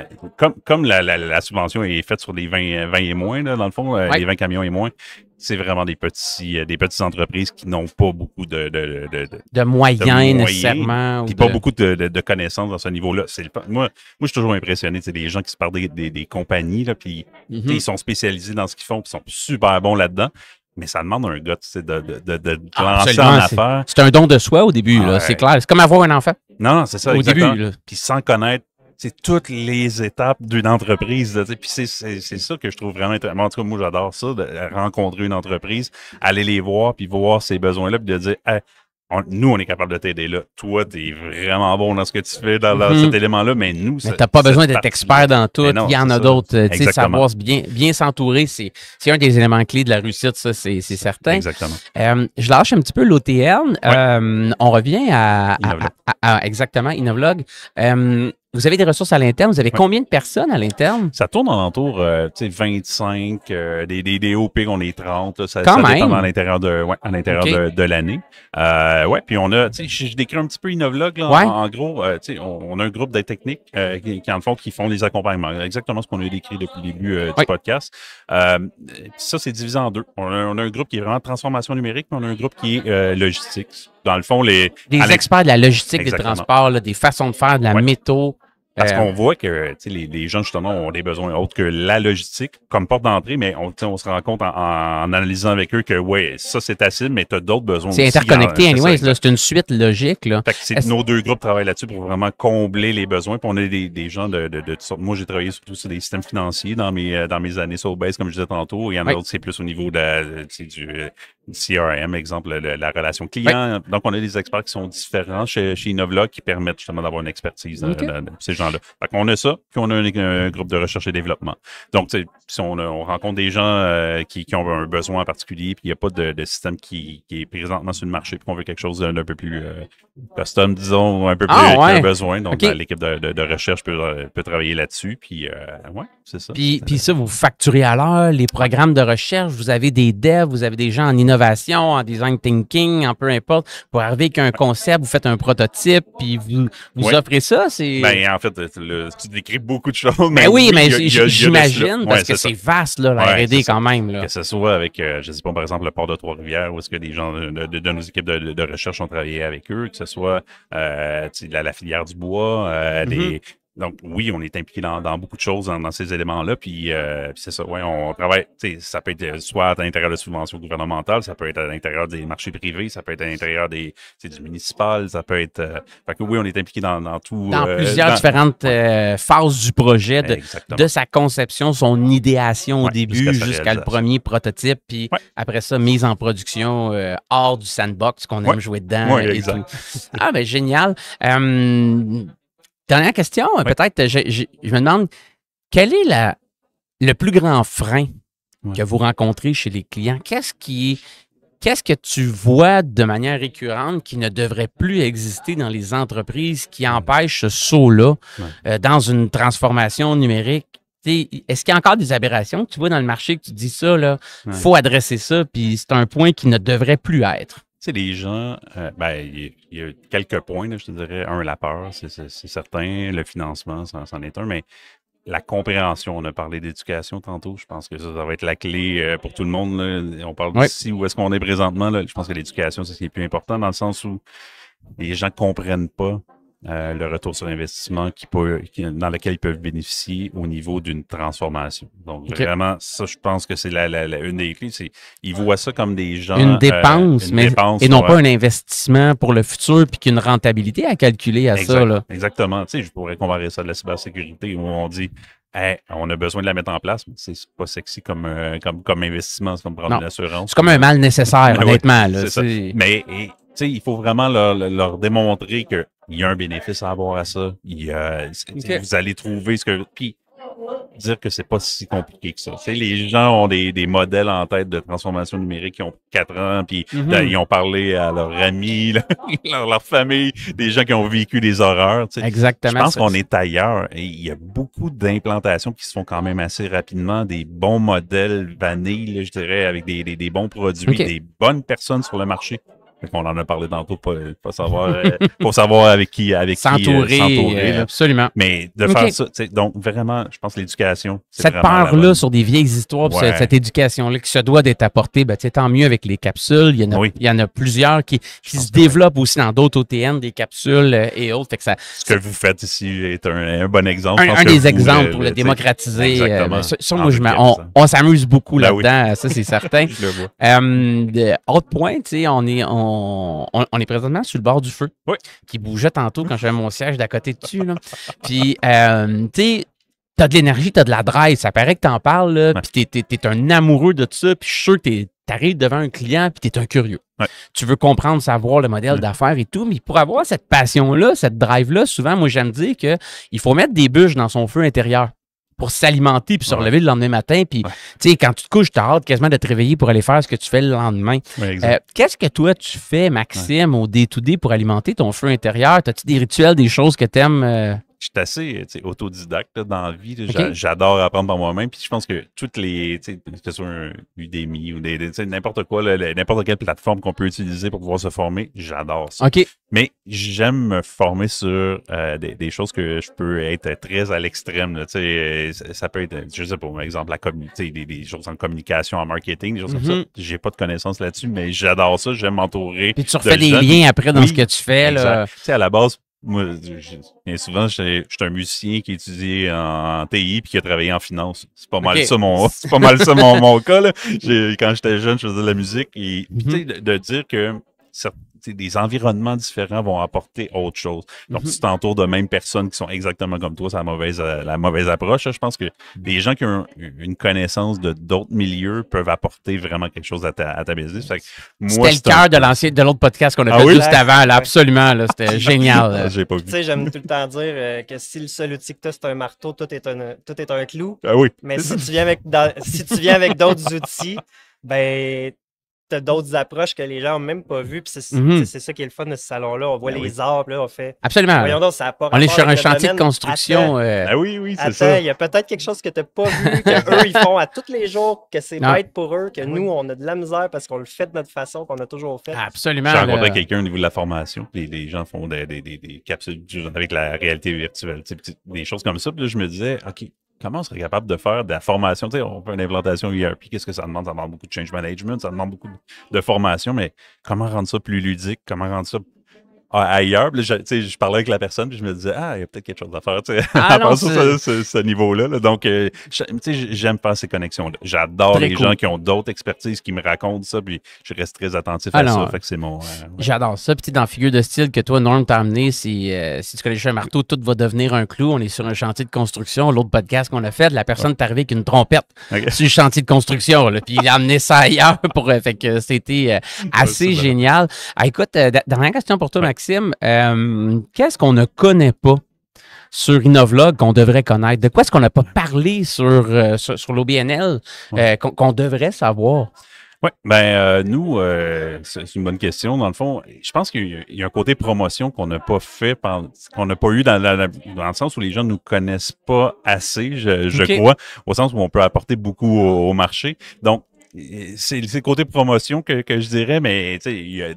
[SPEAKER 2] Comme la subvention est faite sur les 20 et moins, là, dans le fond, les 20 camions et moins, c'est vraiment des petites entreprises qui n'ont pas beaucoup de
[SPEAKER 1] moyens nécessairement.
[SPEAKER 2] Puis pas beaucoup de connaissances dans ce niveau-là. Moi, je suis toujours impressionné. C'est des gens qui se parlent des compagnies, là, puis ils sont spécialisés dans ce qu'ils font, puis ils sont super bons là-dedans. Mais ça demande un gars, de lancer en affaires.
[SPEAKER 1] C'est un don de soi au début, là, c'est clair. C'est comme avoir un enfant.
[SPEAKER 2] Non, c'est ça,
[SPEAKER 1] au
[SPEAKER 2] exactement.
[SPEAKER 1] Début. Là.
[SPEAKER 2] Puis sans connaître toutes les étapes d'une entreprise. Puis c'est ça que je trouve vraiment intéressant. En tout cas, moi, j'adore ça, de rencontrer une entreprise, aller les voir, puis voir ses besoins-là, puis de dire hey, nous, on est capable de t'aider là. Toi, tu es vraiment bon dans ce que tu fais dans cet élément-là, mais nous...
[SPEAKER 1] Mais tu n'as pas besoin d'être expert dans tout. Il y en a d'autres. Tu sais, savoir bien s'entourer, c'est un des éléments clés de la réussite, ça, c'est certain.
[SPEAKER 2] Exactement.
[SPEAKER 1] Je lâche un petit peu l'OTN. On revient à exactement, Innovlog. Vous avez des ressources à l'interne. Vous avez combien de personnes à l'interne?
[SPEAKER 2] Ça tourne en entour 25, des OP, on est 30. Là, ça
[SPEAKER 1] même.
[SPEAKER 2] dépend à l'intérieur de l'année. Puis on a, je décris un petit peu Innovlog, là, en gros, on a un groupe d'aide technique qui font des accompagnements. Exactement ce qu'on a décrit depuis le début du podcast. Ça, c'est divisé en deux. On a un groupe qui est vraiment transformation numérique, puis on a un groupe qui est logistique. Dans le fond, des
[SPEAKER 1] experts de la logistique, des transports, là, des façons de faire, de la métaux.
[SPEAKER 2] Parce qu'on voit que les gens, justement, ont des besoins autres que la logistique comme porte d'entrée, mais on se rend compte en analysant avec eux que, ça, c'est assez, mais tu as d'autres besoins
[SPEAKER 1] aussi. C'est interconnecté, anyways, c'est une suite logique. Là.
[SPEAKER 2] Fait que nos deux groupes travaillent là-dessus pour vraiment combler les besoins. Puis on a des gens de toutes sortes. Moi, j'ai travaillé surtout sur des systèmes financiers dans mes années Soulbase, comme je disais tantôt. Il y en a d'autres, c'est plus au niveau du CRM, exemple, la relation client. Donc, on a des experts qui sont différents chez Innovlog qui permettent justement d'avoir une expertise de ces gens-là. Fait qu'on a ça, puis on a un groupe de recherche et développement. Donc, si on rencontre des gens qui ont un besoin en particulier, puis il n'y a pas de système qui est présentement sur le marché, puis qu'on veut quelque chose d'un peu plus custom, disons, un peu plus qui a un besoin. Donc, l'équipe de recherche peut travailler là-dessus, puis c'est ça.
[SPEAKER 1] Puis ça, vous facturez à l'heure, les programmes de recherche, vous avez des devs, vous avez des gens en innovation, en design thinking, en peu importe, pour arriver avec un concept, vous faites un prototype, puis vous offrez ça.
[SPEAKER 2] En fait, tu décris beaucoup de choses.
[SPEAKER 1] Mais j'imagine, parce que c'est vaste, là, la R&D quand même. Là.
[SPEAKER 2] Que ce soit avec, je sais pas, par exemple, le port de Trois-Rivières, où est-ce que des gens de nos équipes de recherche ont travaillé avec eux, que ce soit la filière du bois, Donc, oui, on est impliqué dans beaucoup de choses dans ces éléments-là. Puis c'est ça, ouais, on travaille, ça peut être soit à l'intérieur de subventions gouvernementales, ça peut être à l'intérieur des marchés privés, ça peut être à l'intérieur du municipal, ça peut être... fait que oui, on est impliqué dans tout...
[SPEAKER 1] Dans plusieurs différentes phases du projet, de sa conception, son idéation au début jusqu'à le premier prototype, puis après ça, mise en production hors du sandbox qu'on aime jouer dedans et tout. Ah, ben génial. Dernière question, peut-être, je me demande, quel est le plus grand frein que vous rencontrez chez les clients? Qu'est-ce que tu vois de manière récurrente qui ne devrait plus exister dans les entreprises qui empêche ce saut-là dans une transformation numérique? Est-ce qu'il y a encore des aberrations que tu vois dans le marché que tu dis ça, là, faut adresser ça, puis c'est un point qui ne devrait plus être?
[SPEAKER 2] Tu sais, les gens, il y a quelques points, là, je te dirais. Un, la peur, c'est certain. Le financement, c'en est un, mais la compréhension, on a parlé d'éducation tantôt. Je pense que ça va être la clé pour tout le monde. Là. On parle d'ici où est-ce qu'on est présentement. Là. Je pense que l'éducation, c'est ce qui est plus important dans le sens où les gens ne comprennent pas le retour sur investissement dans lequel ils peuvent bénéficier au niveau d'une transformation. Donc, vraiment, ça, je pense que c'est une des clés. Ils voient ça comme des gens...
[SPEAKER 1] Une dépense, et non pas un investissement pour le futur, puis qu'une rentabilité à calculer à ça. Là.
[SPEAKER 2] Exactement. Tu sais, je pourrais comparer ça à de la cybersécurité où on dit... Hey, on a besoin de la mettre en place, mais c'est pas sexy comme investissement, c'est comme prendre une assurance.
[SPEAKER 1] C'est comme un mal nécessaire, honnêtement. Là,
[SPEAKER 2] c'est ça. Mais il faut vraiment leur démontrer qu'il y a un bénéfice à avoir à ça. Vous allez trouver ce que... Puis, dire que c'est pas si compliqué que ça. Les gens ont des modèles en tête de transformation numérique qui ont 4 ans, puis ils ont parlé à leurs amis, leur famille, des gens qui ont vécu des horreurs.
[SPEAKER 1] Exactement.
[SPEAKER 2] Je pense qu'on est ailleurs. Et il y a beaucoup d'implantations qui se font quand même assez rapidement, des bons modèles vanille, là, je dirais, avec des bons produits, des bonnes personnes sur le marché. On en a parlé tantôt, pas savoir, pour savoir avec qui s'entourer.
[SPEAKER 1] Absolument.
[SPEAKER 2] Mais de faire ça, donc vraiment, je pense que l'éducation.
[SPEAKER 1] Cette part-là sur des vieilles histoires, cette éducation-là qui se doit d'être apportée, tant mieux avec les capsules. Il y en a plusieurs qui se développent aussi dans d'autres OTN, des capsules et autres. Fait que
[SPEAKER 2] ce que vous faites ici est un bon exemple.
[SPEAKER 1] Un des exemples pour le démocratiser. Exactement. On s'amuse beaucoup là-dedans, ça c'est certain.
[SPEAKER 2] Je le vois.
[SPEAKER 1] Autre point, on est présentement sur le bord du feu, qui bougeait tantôt quand j'avais mon siège d'à côté dessus. Là. Puis, t'as de l'énergie, t'as de la drive, ça paraît que t'en parles, là, puis t'es un amoureux de ça, puis je suis sûr que t'arrives devant un client, puis t'es un curieux. Tu veux comprendre, savoir le modèle d'affaires et tout, mais pour avoir cette passion-là, cette drive-là, souvent, moi, j'aime dire qu'il faut mettre des bûches dans son feu intérieur pour s'alimenter puis se relever le lendemain matin. Puis, tu sais, quand tu te couches, tu as hâte quasiment de te réveiller pour aller faire ce que tu fais le lendemain. Qu'est-ce que toi, tu fais, Maxime, au day-to-day pour alimenter ton feu intérieur? As-tu des rituels, des choses que tu aimes?
[SPEAKER 2] Je suis assez autodidacte dans la vie. J'adore apprendre par moi-même. Puis je pense que toutes les, que ce soit un Udemy ou n'importe quoi, n'importe quelle plateforme qu'on peut utiliser pour pouvoir se former, j'adore ça. Mais j'aime me former sur des choses que je peux être très à l'extrême. Là, ça peut être, je sais pas, par exemple, des choses en communication, en marketing, des choses comme ça. J'ai pas de connaissances là-dessus, mais j'adore ça. J'aime m'entourer.
[SPEAKER 1] Puis tu refais des liens après dans ce que tu fais. Là.
[SPEAKER 2] À la base, moi, bien souvent, je suis un musicien qui étudie en TI puis qui a travaillé en finance. C'est pas mal ça mon cas. Là. Quand j'étais jeune, je faisais de la musique et de dire que des environnements différents vont apporter autre chose. Donc, tu t'entoures de mêmes personnes qui sont exactement comme toi, c'est la mauvaise approche. Je pense que des gens qui ont une connaissance de d'autres milieux peuvent apporter vraiment quelque chose à ta business. C'était
[SPEAKER 1] le cœur de l'autre podcast qu'on a fait juste avant. Là, absolument, là, c'était génial.
[SPEAKER 2] J'ai pas vu.
[SPEAKER 3] Tu sais, j'aime tout le temps dire que si le seul outil que tu as, c'est un marteau, tout est un clou.
[SPEAKER 2] Ah oui.
[SPEAKER 3] Mais si tu viens avec d'autres outils, ben d'autres approches que les gens n'ont même pas vues. Puis c'est ça qui est le fun de ce salon-là. On voit les arbres, là, on fait...
[SPEAKER 1] Absolument.
[SPEAKER 3] Voyons donc, ça
[SPEAKER 1] on est sur un chantier de construction.
[SPEAKER 2] Oui, c'est ça.
[SPEAKER 3] Il y a peut-être quelque chose que tu n'as pas vu, qu'eux, ils font à tous les jours, que c'est bête pour eux, que nous, on a de la misère parce qu'on le fait de notre façon, qu'on a toujours fait.
[SPEAKER 1] Absolument.
[SPEAKER 2] J'ai rencontré quelqu'un au niveau de la formation. Les gens font des capsules avec la réalité virtuelle. Des choses comme ça. Puis là, je me disais, OK, comment on serait capable de faire de la formation? Tu sais, on fait une implantation ERP, qu'est-ce que ça demande? Ça demande beaucoup de change management, ça demande beaucoup de formation, mais comment rendre ça plus ludique? Comment rendre ça ailleurs. Là, je parlais avec la personne, puis je me disais, il y a peut-être quelque chose à faire,
[SPEAKER 1] Ah, non,
[SPEAKER 2] ce niveau-là. Là. Donc, j'aime faire ces connexions-là. J'adore les gens qui ont d'autres expertises, qui me racontent ça, puis je reste très attentif à ça. Fait que c'est mon...
[SPEAKER 1] J'adore ça. Puis dans la figure de style que toi, Norm, t'as amené, si tu connais un marteau, tout va devenir un clou. On est sur un chantier de construction. L'autre podcast qu'on a fait, la personne est arrivée avec une trompette sur le chantier de construction. Là, puis il a amené ça ailleurs. Fait que c'était assez génial. Écoute, dernière question pour toi, Maxime. Qu'est-ce qu'on ne connaît pas sur Innovlog qu'on devrait connaître? De quoi est-ce qu'on n'a pas parlé sur l'OBNL qu'on devrait savoir?
[SPEAKER 2] Oui, nous, c'est une bonne question. Dans le fond, je pense qu'il y a un côté promotion qu'on n'a pas fait, qu'on n'a pas eu dans le sens où les gens ne nous connaissent pas assez, je crois, au sens où on peut apporter beaucoup au marché. Donc, c'est le côté promotion que je dirais, mais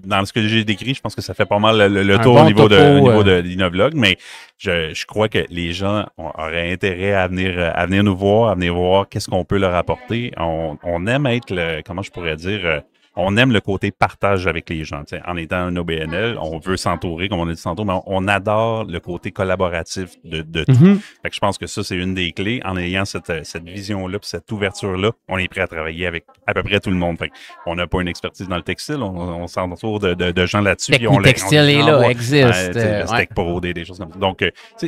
[SPEAKER 2] dans ce que j'ai décrit, je pense que ça fait pas mal le tour au niveau de l'Innovlog, mais je crois que les gens auraient intérêt à venir nous voir, à venir voir qu'est-ce qu'on peut leur apporter. On aime être comment je pourrais dire, on aime le côté partage avec les gens. En étant un OBNL, on veut s'entourer, comme on a dit tantôt, mais on adore le côté collaboratif de tout. Fait que je pense que ça, c'est une des clés. En ayant cette vision-là, puis cette ouverture-là, on est prêt à travailler avec à peu près tout le monde. Fait on n'a pas une expertise dans le textile, on s'entoure de gens là-dessus.
[SPEAKER 1] Le textile est là, existe.
[SPEAKER 2] Le steak pro, des choses comme ça. Donc,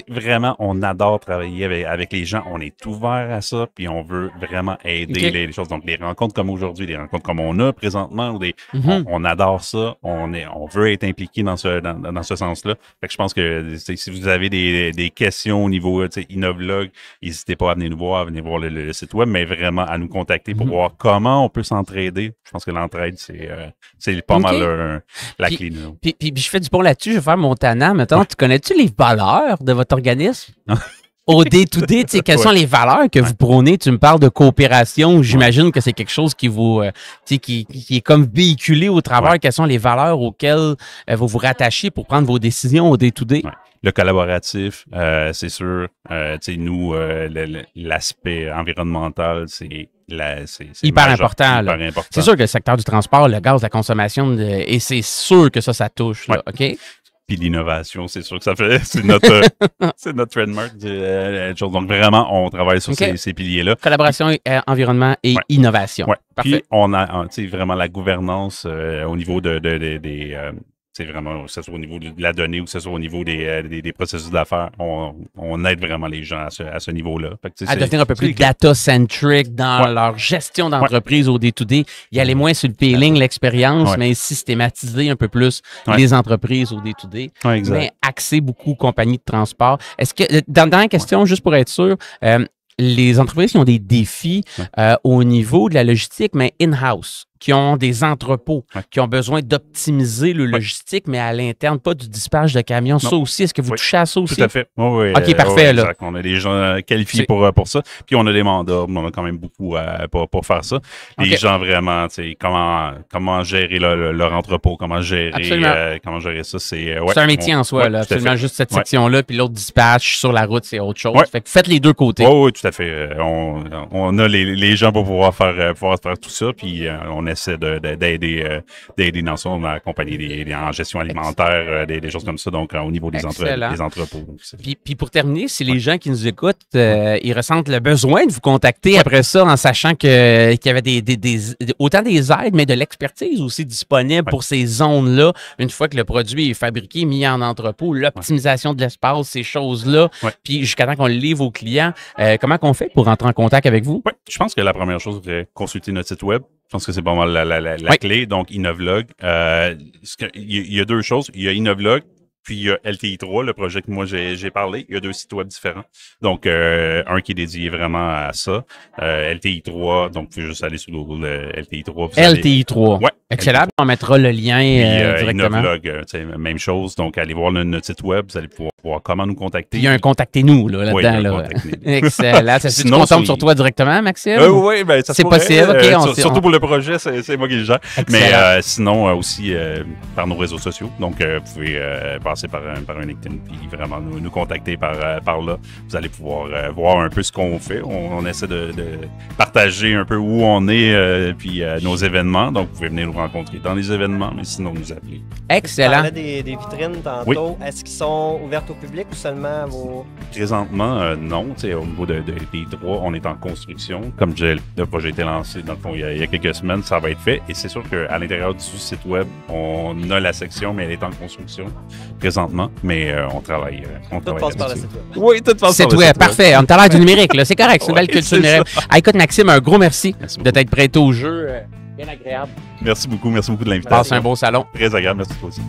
[SPEAKER 2] vraiment, on adore travailler avec les gens. On est ouvert à ça, puis on veut vraiment aider les choses. Donc, des rencontres comme aujourd'hui, des rencontres comme on a présentement, on adore ça, on veut être impliqué dans ce sens-là. Fait que je pense que si vous avez des questions au niveau Innovlog, n'hésitez pas à venir nous voir, à venir voir le site web, mais vraiment à nous contacter pour voir comment on peut s'entraider. Je pense que l'entraide, c'est pas mal la clé.
[SPEAKER 1] Puis je fais du pont là-dessus, je vais faire mon tannant. Mettons, tu connais-tu les valeurs de votre organisme? Au day-to-day, quelles sont les valeurs que vous prônez? Tu me parles de coopération. J'imagine que c'est quelque chose qui vous qui est comme véhiculé au travers. Quelles sont les valeurs auxquelles vous vous rattachez pour prendre vos décisions au day-to-day?
[SPEAKER 2] Le collaboratif, c'est sûr. Nous, l'aspect environnemental, c'est
[SPEAKER 1] hyper important. C'est sûr que le secteur du transport, le gaz, la consommation, et c'est sûr que ça touche. Là, OK?
[SPEAKER 2] Puis l'innovation, c'est sûr que c'est notre trademark. Donc vraiment, on travaille sur ces piliers-là.
[SPEAKER 1] Collaboration, environnement et innovation.
[SPEAKER 2] Parfait. Puis on a vraiment la gouvernance au niveau c'est vraiment, que ce soit au niveau de la donnée ou que ce soit au niveau des processus d'affaires, on aide vraiment les gens à ce niveau-là.
[SPEAKER 1] À devenir un peu plus data-centric dans leur gestion d'entreprise au day-to-day. Y aller moins sur le peeling, l'expérience, mais systématiser un peu plus les entreprises au day-to-day. Mais axer beaucoup compagnies de transport. Est-ce que, dans la question, juste pour être sûr, les entreprises qui ont des défis au niveau de la logistique, mais in-house, qui ont des entrepôts, qui ont besoin d'optimiser le logistique, mais à l'interne, pas du dispatch de camions. Ça aussi, est-ce que vous touchez à ça aussi?
[SPEAKER 2] Tout à fait. Oui,
[SPEAKER 1] OK, parfait. Là.
[SPEAKER 2] On a des gens qualifiés pour ça. Puis on a des mandats. On a quand même beaucoup pour faire ça. Les gens vraiment, comment gérer leur entrepôt, comment gérer ça. C'est
[SPEAKER 1] un métier en soi. Là, absolument juste cette section-là. Puis l'autre dispatch sur la route, c'est autre chose. Fait que faites les deux côtés.
[SPEAKER 2] Oui, tout à fait. On a les gens pour pouvoir faire tout ça. Puis on essaie d'aider dans ça. On a accompagné en gestion alimentaire, des choses comme ça, donc au niveau des entrepôts.
[SPEAKER 1] Puis pour terminer, si les gens qui nous écoutent, ils ressentent le besoin de vous contacter après ça, en sachant qu'il y avait autant des aides, mais de l'expertise aussi disponible pour ces zones-là, une fois que le produit est fabriqué, mis en entrepôt, l'optimisation de l'espace, ces choses-là, puis jusqu'à temps qu'on le livre aux clients, comment qu'on fait pour rentrer en contact avec vous?
[SPEAKER 2] Oui, je pense que la première chose, c'est consulter notre site web. Je pense que c'est pas mal la clé. Donc, Innovlog. Il y a deux choses. Il y a Innovlog, puis il y a LTI3, le projet que moi j'ai parlé. Il y a deux sites web différents. Donc, un qui est dédié vraiment à ça. LTI3, donc vous pouvez juste aller sur Google LTI3.
[SPEAKER 1] LTI3.
[SPEAKER 2] Ouais.
[SPEAKER 1] Excellent. On mettra le lien directement.
[SPEAKER 2] Innovlog, même chose. Donc, allez voir notre site web. Vous allez pouvoir voir comment nous contacter.
[SPEAKER 1] Il y a un contactez-nous là-dedans. Oui, excellent. Ça sinon, qu'on tombe sur toi directement, Maxime?
[SPEAKER 2] Oui, ben ça
[SPEAKER 1] c'est possible. Okay,
[SPEAKER 2] surtout pour le projet, c'est moi qui le gère. Mais sinon, aussi par nos réseaux sociaux. Donc, vous pouvez passer par un LinkedIn puis vraiment nous contacter par là. Vous allez pouvoir voir un peu ce qu'on fait. On essaie de partager un peu où on est puis nos événements. Donc, vous pouvez venir rencontrer dans les événements, mais sinon nous appeler.
[SPEAKER 1] Excellent.
[SPEAKER 3] Tu parlais des vitrines tantôt. Est-ce qu'ils sont ouvertes au public ou seulement à vos...
[SPEAKER 2] Présentement, non. Au niveau des trois, on est en construction. Comme le projet a été lancé, dans le fond, il y a quelques semaines, ça va être fait. Et c'est sûr qu'à l'intérieur du site web, on a la section, mais elle est en construction présentement. Mais on travaille.
[SPEAKER 3] Tout passe par le site web.
[SPEAKER 2] Oui, tout passe par le
[SPEAKER 1] Site
[SPEAKER 2] site
[SPEAKER 1] web,
[SPEAKER 2] web.
[SPEAKER 1] parfait. On est à l'ère du numérique, là. C'est correct, c'est une belle
[SPEAKER 2] Ouais,
[SPEAKER 1] culture
[SPEAKER 2] c'est
[SPEAKER 1] numérique. Ah, écoute, Maxime, un gros merci,
[SPEAKER 2] Merci
[SPEAKER 1] de
[SPEAKER 2] beaucoup.
[SPEAKER 1] t'être prêté au jeu. Bien agréable.
[SPEAKER 2] Merci beaucoup de
[SPEAKER 1] Passe
[SPEAKER 2] l'invitation.
[SPEAKER 1] un beau salon.
[SPEAKER 2] Très agréable, merci toi aussi.